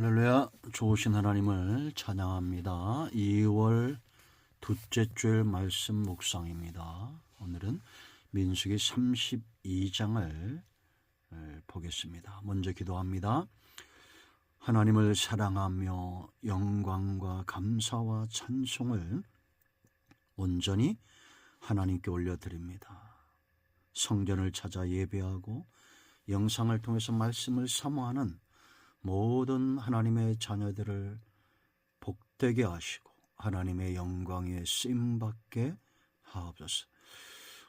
할렐루야. 좋으신 하나님을 찬양합니다. 2월 둘째 주일 말씀 묵상입니다. 오늘은 민수기 32장을 보겠습니다. 먼저 기도합니다. 하나님을 사랑하며 영광과 감사와 찬송을 온전히 하나님께 올려드립니다. 성전을 찾아 예배하고 영상을 통해서 말씀을 사모하는 모든 하나님의 자녀들을 복되게 하시고 하나님의 영광에 쓰임받게 하옵소서.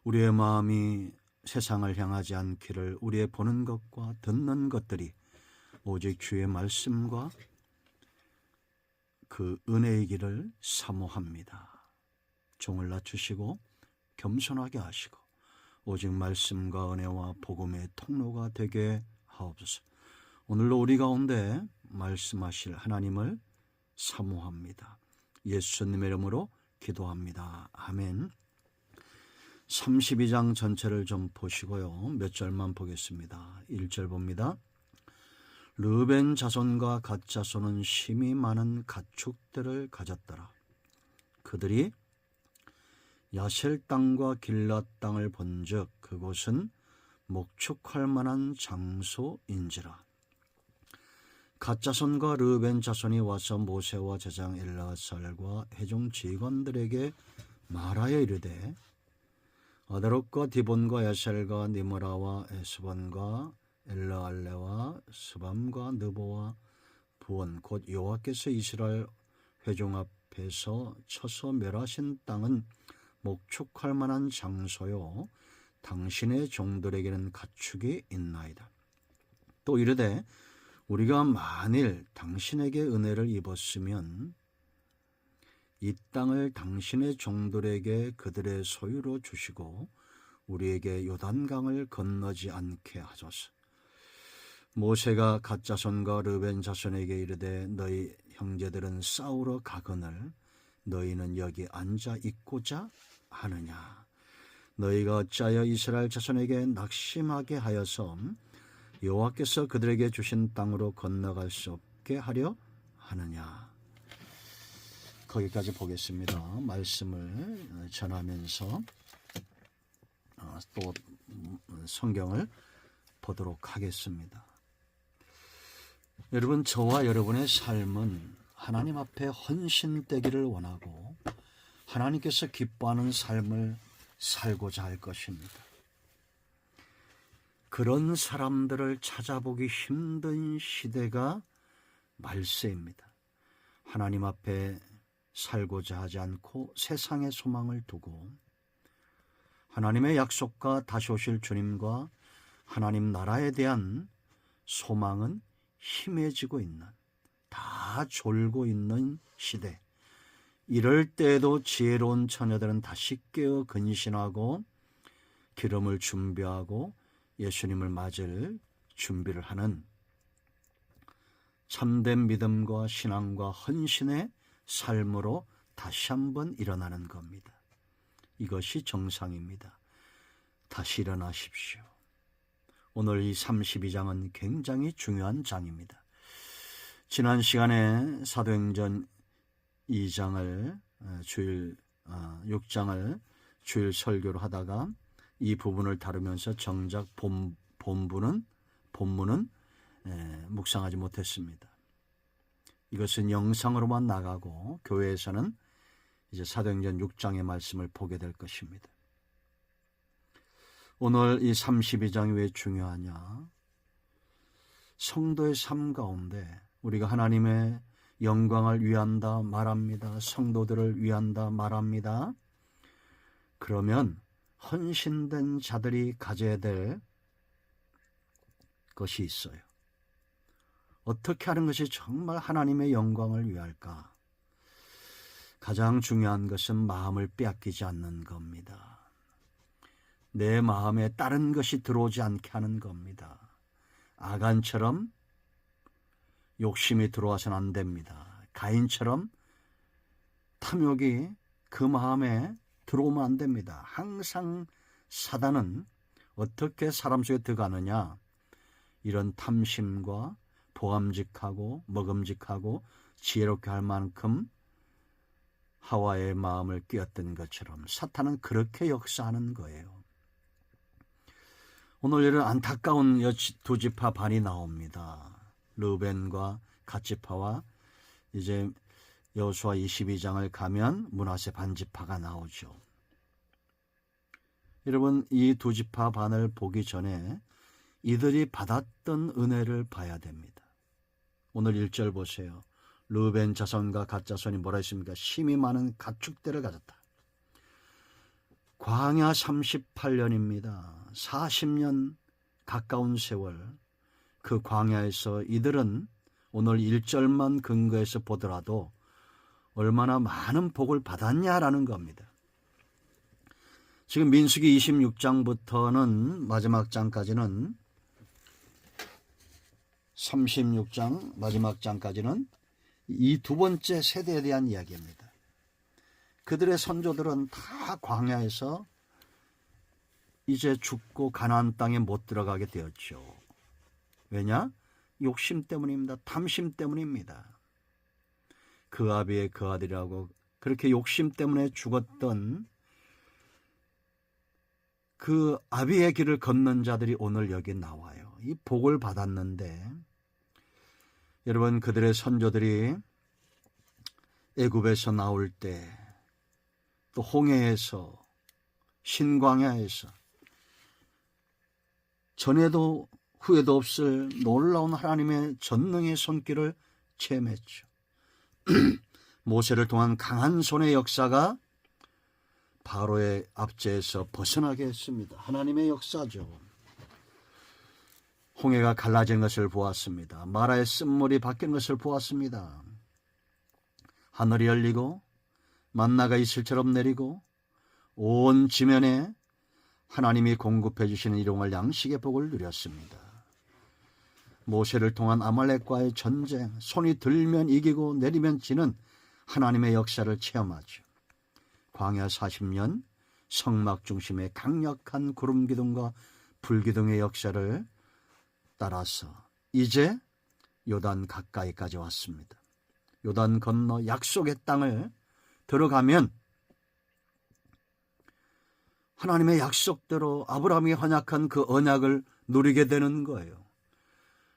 우리의 마음이 세상을 향하지 않기를, 우리의 보는 것과 듣는 것들이 오직 주의 말씀과 그 은혜이기를 사모합니다. 종을 낮추시고 겸손하게 하시고 오직 말씀과 은혜와 복음의 통로가 되게 하옵소서. 오늘도 우리 가운데 말씀하실 하나님을 사모합니다. 예수님의 이름으로 기도합니다. 아멘. 32장 전체를 좀 보시고요. 몇 절만 보겠습니다. 1절 봅니다. 르벤 자손과 갓 자손은 심히 많은 가축들을 가졌더라. 그들이 야셀 땅과 길랏 땅을 본즉 그곳은 목축할 만한 장소인지라. 갓 자손과 르벤 자손이 와서 모세와 제장 엘르아살과 회중 직원들에게 말하여 이르되 아다롯과 디본과 야셀과 니므라와 에스본과 엘르알레와 스밤과 느보와 부온 곧 여호와께서 이스라엘 회중 앞에서 쳐서 멸하신 땅은 목축할 만한 장소요 당신의 종들에게는 가축이 있나이다. 또 이르되 우리가 만일 당신에게 은혜를 입었으면 이 땅을 당신의 종들에게 그들의 소유로 주시고 우리에게 요단강을 건너지 않게 하소서. 모세가 갓 자손과 르벤 자손에게 이르되 너희 형제들은 싸우러 가거늘 너희는 여기 앉아 있고자 하느냐. 너희가 어찌하여 이스라엘 자손에게 낙심하게 하여서 여호와께서 그들에게 주신 땅으로 건너갈 수 없게 하려 하느냐. 거기까지 보겠습니다. 말씀을 전하면서 또 성경을 보도록 하겠습니다. 여러분, 저와 여러분의 삶은 하나님 앞에 헌신되기를 원하고 하나님께서 기뻐하는 삶을 살고자 할 것입니다. 그런 사람들을 찾아보기 힘든 시대가 말세입니다. 하나님 앞에 살고자 하지 않고 세상의 소망을 두고 하나님의 약속과 다시 오실 주님과 하나님 나라에 대한 소망은 희미해지고 있는, 다 졸고 있는 시대. 이럴 때에도 지혜로운 처녀들은 다시 깨어 근신하고 기름을 준비하고 예수님을 맞을 준비를 하는 참된 믿음과 신앙과 헌신의 삶으로 다시 한번 일어나는 겁니다. 이것이 정상입니다. 다시 일어나십시오. 오늘 이 32장은 굉장히 중요한 장입니다. 지난 시간에 사도행전 2장을 6장을 주일 설교를 하다가 이 부분을 다루면서 정작 본문은 묵상하지 못했습니다. 이것은 영상으로만 나가고 교회에서는 이제 사도행전 6장의 말씀을 보게 될 것입니다. 오늘 이 32장이 왜 중요하냐? 성도의 삶 가운데 우리가 하나님의 영광을 위한다 말합니다. 성도들을 위한다 말합니다. 그러면 헌신된 자들이 가져야 될 것이 있어요. 어떻게 하는 것이 정말 하나님의 영광을 위할까? 가장 중요한 것은 마음을 빼앗기지 않는 겁니다. 내 마음에 다른 것이 들어오지 않게 하는 겁니다. 아간처럼 욕심이 들어와서는 안 됩니다. 가인처럼 탐욕이 그 마음에 들어오면 안 됩니다. 항상 사단은 어떻게 사람 속에 들어가느냐? 이런 탐심과 보암직하고 먹음직하고 지혜롭게 할 만큼 하와의 마음을 꿰었던 것처럼 사탄은 그렇게 역사하는 거예요. 오늘 이런 안타까운 두 지파 반이 나옵니다. 르벤과 갓지파와 이제 여호수아 22장을 가면 므낫세 반지파가 나오죠. 여러분, 이 두 지파 반을 보기 전에 이들이 받았던 은혜를 봐야 됩니다. 오늘 1절 보세요. 르벤 자손과 갓 자손이 뭐라 했습니까? 심히 많은 가축대를 가졌다. 광야 38년입니다. 40년 가까운 세월, 그 광야에서 이들은 오늘 1절만 근거해서 보더라도 얼마나 많은 복을 받았냐라는 겁니다. 지금 민수기 26장부터는 마지막 장까지는 36장 마지막 장까지는 이 두 번째 세대에 대한 이야기입니다. 그들의 선조들은 다 광야에서 이제 죽고 가나안 땅에 못 들어가게 되었죠. 왜냐? 욕심 때문입니다. 탐심 때문입니다. 그 아비의 그 아들이라고 그렇게 욕심 때문에 죽었던 그 아비의 길을 걷는 자들이 오늘 여기 나와요. 이 복을 받았는데, 여러분, 그들의 선조들이 애굽에서 나올 때, 또 홍해에서, 신광야에서 전에도 후에도 없을 놀라운 하나님의 전능의 손길을 체험했죠. 모세를 통한 강한 손의 역사가 바로의 압제에서 벗어나게 했습니다. 하나님의 역사죠. 홍해가 갈라진 것을 보았습니다. 마라의 쓴물이 바뀐 것을 보았습니다. 하늘이 열리고 만나가 이슬처럼 내리고 온 지면에 하나님이 공급해 주시는 일용할 양식의 복을 누렸습니다. 모세를 통한 아말렉과의 전쟁, 손이 들면 이기고 내리면 지는 하나님의 역사를 체험하죠. 광야 40년 성막 중심의 강력한 구름 기둥과 불 기둥의 역사를 따라서 이제 요단 가까이까지 왔습니다. 요단 건너 약속의 땅을 들어가면 하나님의 약속대로 아브라함이 헌약한 그 언약을 누리게 되는 거예요.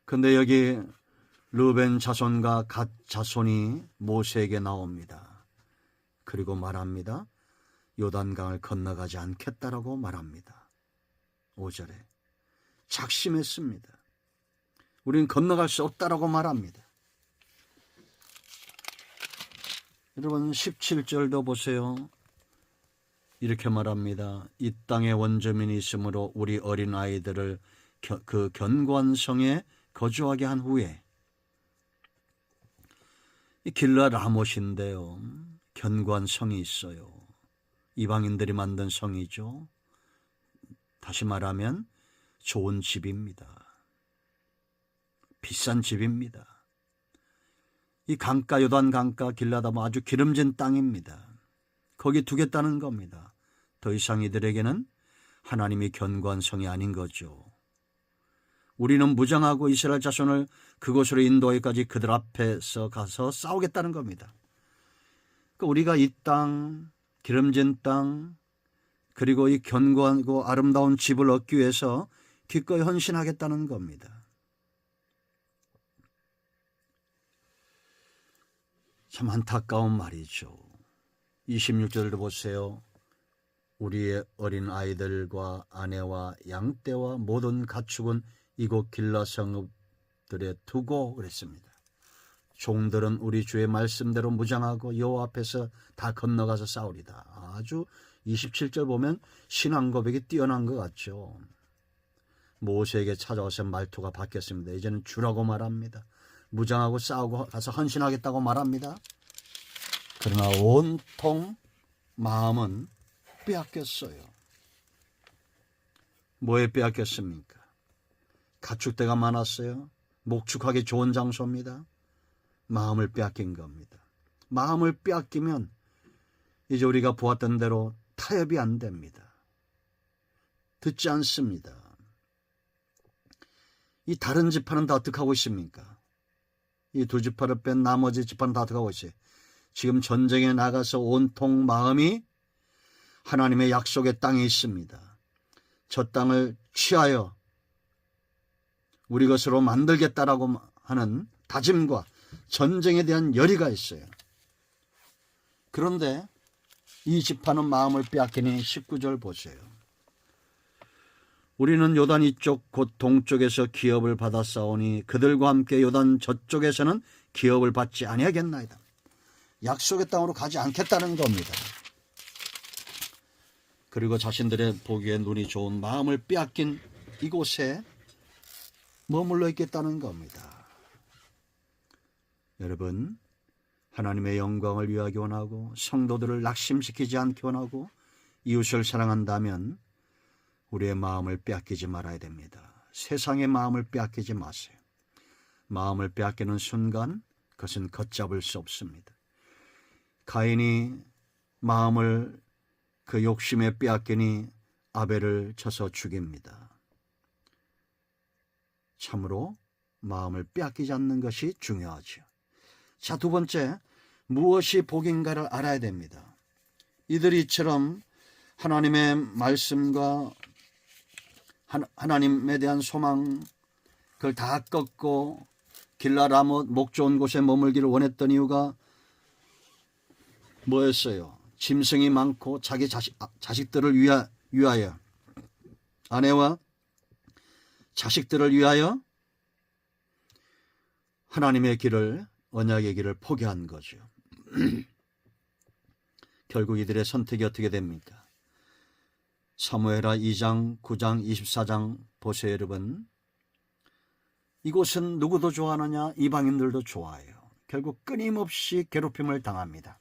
근데 여기 르벤 자손과 갓 자손이 모세에게 나옵니다. 그리고 말합니다. 요단강을 건너가지 않겠다라고 말합니다. 5절에 작심했습니다. 우리는 건너갈 수 없다라고 말합니다. 여러분 17절도 보세요. 이렇게 말합니다. 이 땅에 원주민이 있으므로 우리 어린아이들을 그 견고한 성에 거주하게 한 후에, 이 길라 라못인데요. 견고한 성이 있어요. 이방인들이 만든 성이죠. 다시 말하면 좋은 집입니다. 비싼 집입니다. 이 강가, 요단 강가 길라다 아주 기름진 땅입니다. 거기 두겠다는 겁니다. 더 이상 이들에게는 하나님이 견고한 성이 아닌 거죠. 우리는 무장하고 이스라엘 자손을 그곳으로 인도하기까지 그들 앞에서 가서 싸우겠다는 겁니다. 그러니까 우리가 이 땅, 기름진 땅, 그리고 이 견고하고 아름다운 집을 얻기 위해서 기꺼이 헌신하겠다는 겁니다. 참 안타까운 말이죠. 26절도 보세요. 우리의 어린 아이들과 아내와 양떼와 모든 가축은 이곳 길라 성읍들에 두고 그랬습니다. 종들은 우리 주의 말씀대로 무장하고 여호와 앞에서 다 건너가서 싸우리다. 아주 27절 보면 신앙 고백이 뛰어난 것 같죠. 모세에게 찾아와서 말투가 바뀌었습니다. 이제는 주라고 말합니다. 무장하고 싸우고 가서 헌신하겠다고 말합니다. 그러나 온통 마음은 빼앗겼어요. 뭐에 빼앗겼습니까? 가축대가 많았어요. 목축하기 좋은 장소입니다. 마음을 빼앗긴 겁니다. 마음을 빼앗기면 이제 우리가 보았던 대로 타협이 안 됩니다. 듣지 않습니다. 이 다른 지파는 다 어떻게 하고 있습니까? 이 두 지파를 뺀 나머지 지파는 다 들어가고 있어요. 지금 전쟁에 나가서 온통 마음이 하나님의 약속의 땅에 있습니다. 저 땅을 취하여 우리 것으로 만들겠다라고 하는 다짐과 전쟁에 대한 열의가 있어요. 그런데 이 지파는 마음을 빼앗기니 19절 보세요. 우리는 요단 이쪽 곧 동쪽에서 기업을 받아 싸우니 그들과 함께 요단 저쪽에서는 기업을 받지 아니하겠나이다. 약속의 땅으로 가지 않겠다는 겁니다. 그리고 자신들의 보기에 눈이 좋은 마음을 빼앗긴 이곳에 머물러 있겠다는 겁니다. 여러분, 하나님의 영광을 위하기 원하고 성도들을 낙심시키지 않기 원하고 이웃을 사랑한다면 우리의 마음을 빼앗기지 말아야 됩니다. 세상의 마음을 빼앗기지 마세요. 마음을 빼앗기는 순간 그것은 걷잡을 수 없습니다. 가인이 마음을 그 욕심에 빼앗기니 아벨을 쳐서 죽입니다. 참으로 마음을 빼앗기지 않는 것이 중요하죠. 자, 두 번째, 무엇이 복인가를 알아야 됩니다. 이들이 이처럼 하나님의 말씀과 하나님에 대한 소망 그걸 다 꺾고 길라라못 목 좋은 곳에 머물기를 원했던 이유가 뭐였어요? 짐승이 많고 자기 자식들을 위하여 아내와 자식들을 위하여 하나님의 길을 언약의 길을 포기한 거죠. 결국 이들의 선택이 어떻게 됩니까? 사무엘하 2장, 9장, 24장 보세요, 여러분. 이곳은 누구도 좋아하느냐? 이방인들도 좋아해요. 결국 끊임없이 괴롭힘을 당합니다.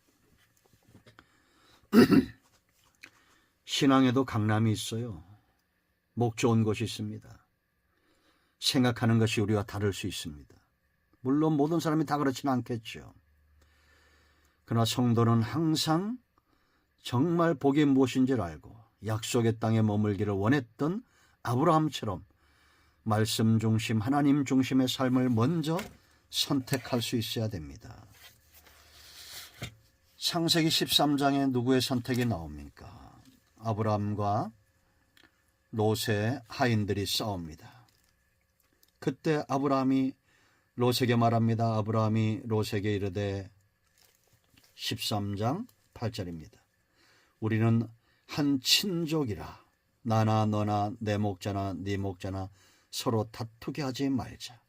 신앙에도 강남이 있어요. 목 좋은 곳이 있습니다. 생각하는 것이 우리와 다를 수 있습니다. 물론 모든 사람이 다 그렇지는 않겠죠. 그러나 성도는 항상 정말 복이 무엇인지를 알고 약속의 땅에 머물기를 원했던 아브라함처럼 말씀 중심, 하나님 중심의 삶을 먼저 선택할 수 있어야 됩니다. 창세기 13장에 누구의 선택이 나옵니까? 아브라함과 롯의 하인들이 싸웁니다. 그때 아브라함이 롯에게 말합니다. 아브라함이 롯에게 이르되 13장 8절입니다. 우리는 한 친족이라 나나 너나 내 목자나 네 목자나 서로 다투게 하지 말자.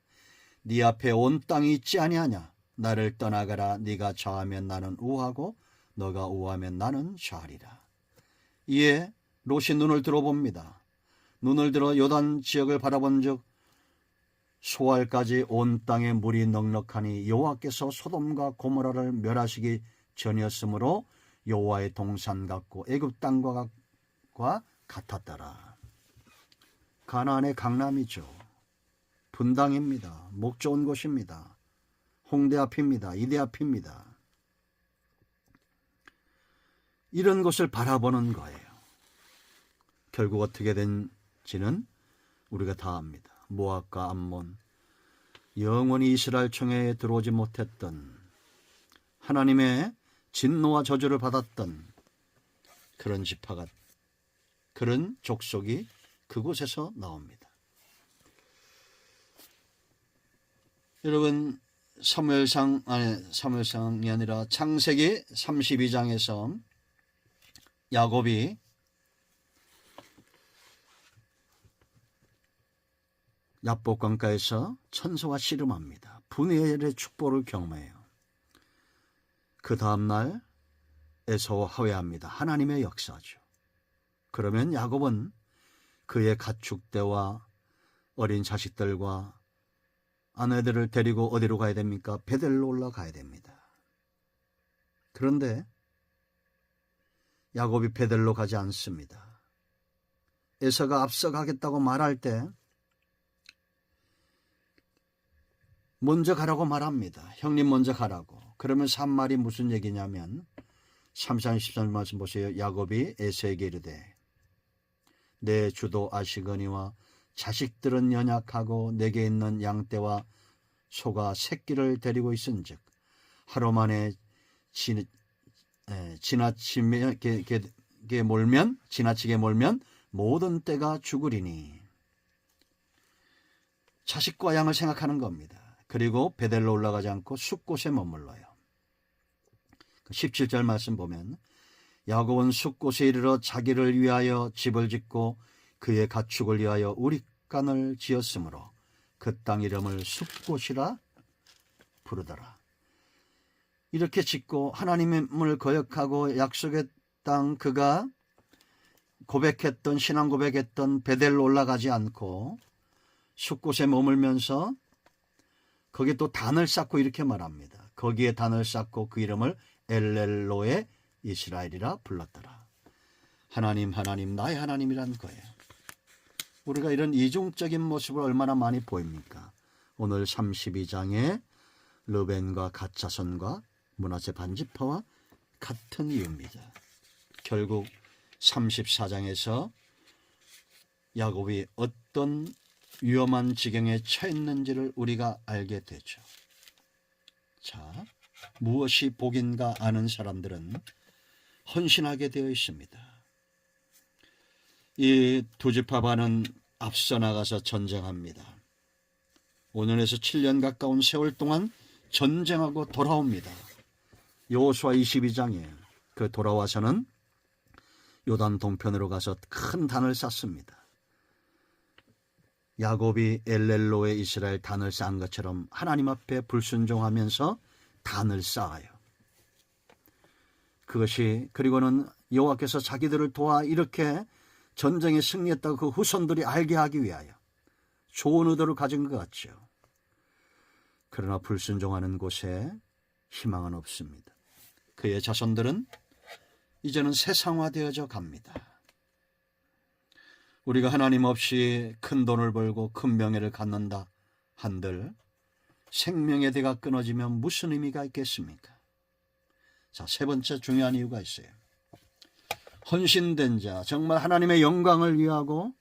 네 앞에 온 땅이 있지 아니하냐. 나를 떠나가라. 네가 좌하면 나는 우하고 너가 우하면 나는 좌리라. 이에 롯이 눈을 들어봅니다. 눈을 들어 요단 지역을 바라본 즉 소알까지 온 땅에 물이 넉넉하니 여호와께서 소돔과 고모라를 멸하시기 전이었으므로 여호와의 동산 같고 애굽 땅과 같았더라. 가나안의 강남이죠. 분당입니다. 목 좋은 곳입니다. 홍대 앞입니다. 이대 앞입니다. 이런 곳을 바라보는 거예요. 결국 어떻게 된지는 우리가 다 압니다. 모압과 암몬, 영원히 이스라엘 총회에 들어오지 못했던 하나님의 진노와 저주를 받았던 그런 지파가, 그런 족속이 그곳에서 나옵니다. 여러분, 사무엘상이 아니라 창세기 32장에서 야곱이 야복강가에서 천사와 씨름합니다. 분열의 축복을 경험해요. 그 다음날 에서와 화해합니다. 하나님의 역사죠. 그러면 야곱은 그의 가축대와 어린 자식들과 아내들을 데리고 어디로 가야 됩니까? 베델로 올라가야 됩니다. 그런데 야곱이 베델로 가지 않습니다. 에서가 앞서가겠다고 말할 때 먼저 가라고 말합니다. 형님 먼저 가라고. 그러면서 한 말이 무슨 얘기냐면 3장 13절 말씀 보세요. 야곱이 에서에게 이르되 내 주도 아시거니와 자식들은 연약하고 내게 있는 양떼와 소가 새끼를 데리고 있은즉 하루 만에 지나치게 몰면 모든 떼가 죽으리니. 자식과 양을 생각하는 겁니다. 그리고 베델로 올라가지 않고 숫곳에 머물러요. 17절 말씀 보면 야곱은 숫곳에 이르러 자기를 위하여 집을 짓고 그의 가축을 위하여 우릿간을 지었으므로 그 땅 이름을 숫곳이라 부르더라. 이렇게 짓고 하나님을 거역하고 약속의 땅 그가 신앙 고백했던 베델로 올라가지 않고 숫곳에 머물면서 거기에 또 단을 쌓고 이렇게 말합니다. 거기에 단을 쌓고 그 이름을 엘렐로의 이스라엘이라 불렀더라. 하나님 나의 하나님이란 거예요. 우리가 이런 이중적인 모습을 얼마나 많이 보입니까? 오늘 32장의 르벤과 갓 자손과 므낫세 반지파와 같은 이유입니다. 결국 34장에서 야곱이 어떤 위험한 지경에 처했는지를 우리가 알게 되죠. 자, 무엇이 복인가 아는 사람들은 헌신하게 되어 있습니다. 이 두 지파반은 앞서 나가서 전쟁합니다. 5년에서 7년 가까운 세월 동안 전쟁하고 돌아옵니다. 여호수아 22장에 그 돌아와서는 요단 동편으로 가서 큰 단을 쌓습니다. 야곱이 엘렐로의 이스라엘 단을 쌓은 것처럼 하나님 앞에 불순종하면서 단을 쌓아요. 그리고는 여호와께서 자기들을 도와 이렇게 전쟁에 승리했다고 그 후손들이 알게 하기 위하여 좋은 의도를 가진 것 같죠. 그러나 불순종하는 곳에 희망은 없습니다. 그의 자손들은 이제는 세상화되어져 갑니다. 우리가 하나님 없이 큰 돈을 벌고 큰 명예를 갖는다 한들 생명의 대가 끊어지면 무슨 의미가 있겠습니까? 자, 세 번째 중요한 이유가 있어요. 헌신된 자, 정말 하나님의 영광을 위하고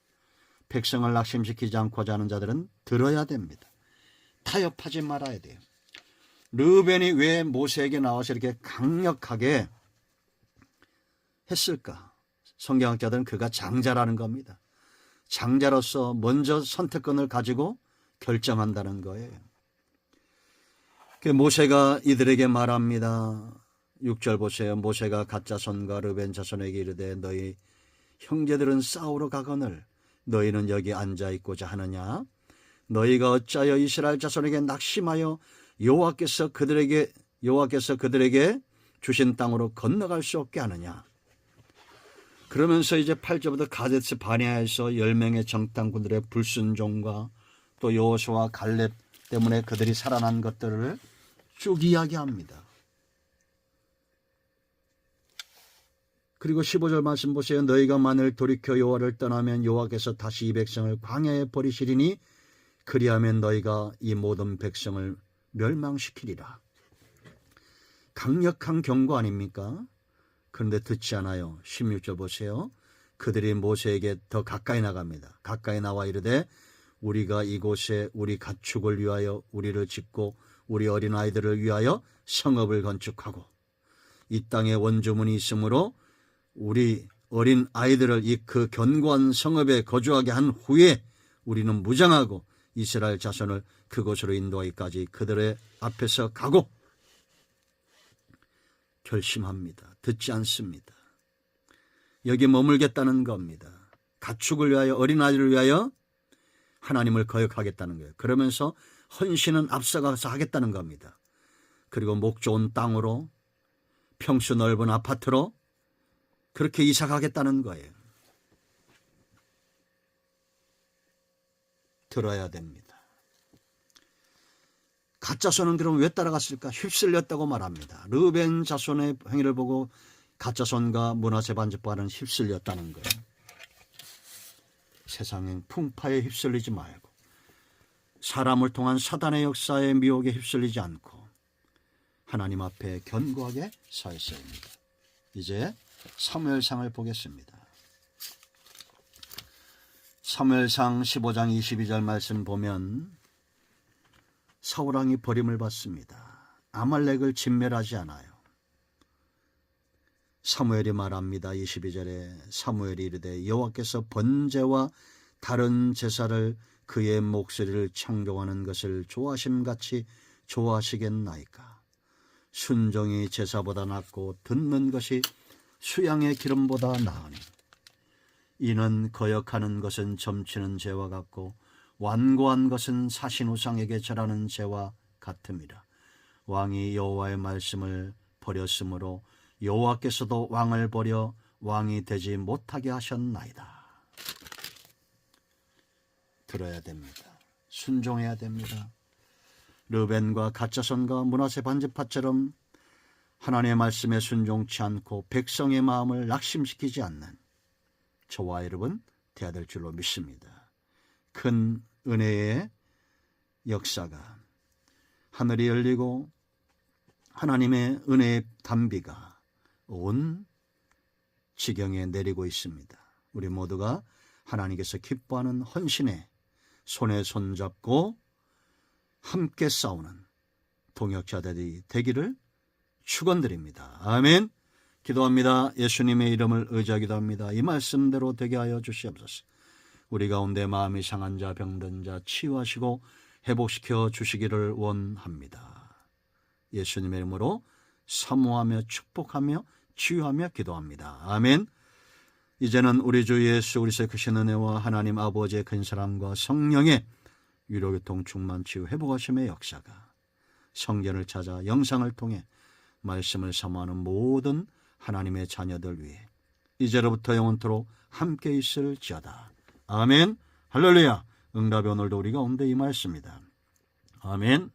백성을 낙심시키지 않고자 하는 자들은 들어야 됩니다. 타협하지 말아야 돼요. 르벤이 왜 모세에게 나와서 이렇게 강력하게 했을까? 성경학자들은 그가 장자라는 겁니다. 장자로서 먼저 선택권을 가지고 결정한다는 거예요. 모세가 이들에게 말합니다. 6절 보세요. 모세가 갓 자손과 르벤 자손에게 이르되 너희 형제들은 싸우러 가거늘 너희는 여기 앉아 있고자 하느냐? 너희가 어찌하여 이스라엘 자손에게 낙심하여 여호와께서 그들에게 주신 땅으로 건너갈 수 없게 하느냐? 그러면서 이제 8절부터 가데스 바네아에서 10명의 정탐꾼들의 불순종과 또 여호수아 갈렙 때문에 그들이 살아난 것들을 쭉 이야기합니다. 그리고 15절 말씀 보세요. 너희가 만일 돌이켜 여호와를 떠나면 여호와께서 다시 이 백성을 광야에 버리시리니 그리하면 너희가 이 모든 백성을 멸망시키리라. 강력한 경고 아닙니까? 그런데 듣지 않아요. 16절 보세요. 그들이 모세에게 더 가까이 나갑니다. 가까이 나와 이르되 우리가 이곳에 우리 가축을 위하여 우리를 짓고 우리 어린아이들을 위하여 성읍을 건축하고 이 땅에 원주민이 있으므로 우리 어린 아이들을 그 견고한 성읍에 거주하게 한 후에 우리는 무장하고 이스라엘 자손을 그곳으로 인도하기까지 그들의 앞에서 가고 결심합니다. 듣지 않습니다. 여기 머물겠다는 겁니다. 가축을 위하여 어린아이를 위하여 하나님을 거역하겠다는 거예요. 그러면서 헌신은 앞서가서 하겠다는 겁니다. 그리고 목 좋은 땅으로 평수 넓은 아파트로 그렇게 이사 가겠다는 거예요. 들어야 됩니다. 갓자손은 그럼 왜 따라갔을까? 휩쓸렸다고 말합니다. 르벤 자손의 행위를 보고 갓자손과 므낫세 반지파는 휩쓸렸다는 거예요. 세상의 풍파에 휩쓸리지 말고 사람을 통한 사단의 역사의 미혹에 휩쓸리지 않고 하나님 앞에 견고하게 서 있어야 합니다. 이제 사무엘상을 보겠습니다. 사무엘상 15장 22절 말씀 보면 사울왕이 버림을 받습니다. 아말렉을 진멸하지 않아요. 사무엘이 말합니다. 22절에 사무엘이 이르되 여호와께서 번제와 다른 제사를 그의 목소리를 창종하는 것을 좋아하심같이 좋아하시겠나이까. 순종이 제사보다 낫고 듣는 것이 수양의 기름보다 나으니 이는 거역하는 것은 점치는 죄와 같고 완고한 것은 사신우상에게 절하는 죄와 같음이라. 왕이 여호와의 말씀을 버렸으므로 여호와께서도 왕을 버려 왕이 되지 못하게 하셨나이다. 들어야 됩니다. 순종해야 됩니다. 르벤과 갓자손과 므낫세 반지파처럼 하나님의 말씀에 순종치 않고 백성의 마음을 낙심시키지 않는 저와 여러분 되어야 될 줄로 믿습니다. 큰 은혜의 역사가 하늘이 열리고 하나님의 은혜의 단비가 온 지경에 내리고 있습니다. 우리 모두가 하나님께서 기뻐하는 헌신에 손에 손잡고 함께 싸우는 동역자들이 되기를 축원드립니다. 아멘. 기도합니다. 예수님의 이름을 의지하기도 합니다. 이 말씀대로 되게 하여 주시옵소서. 우리 가운데 마음이 상한 자, 병든 자 치유하시고 회복시켜 주시기를 원합니다. 예수님의 이름으로 사모하며 축복하며 치유하며 기도합니다. 아멘. 이제는 우리 주 예수 그리스도의 크신 은혜와 하나님 아버지의 큰 사랑과 성령의 위로교통 충만 치유 회복하심의 역사가 성전을 찾아 영상을 통해 말씀을 사모하는 모든 하나님의 자녀들 위해 이제로부터 영원토록 함께 있을지어다. 아멘. 할렐루야. 응답의 오늘도 우리 가운데 임하였습니다. 아멘.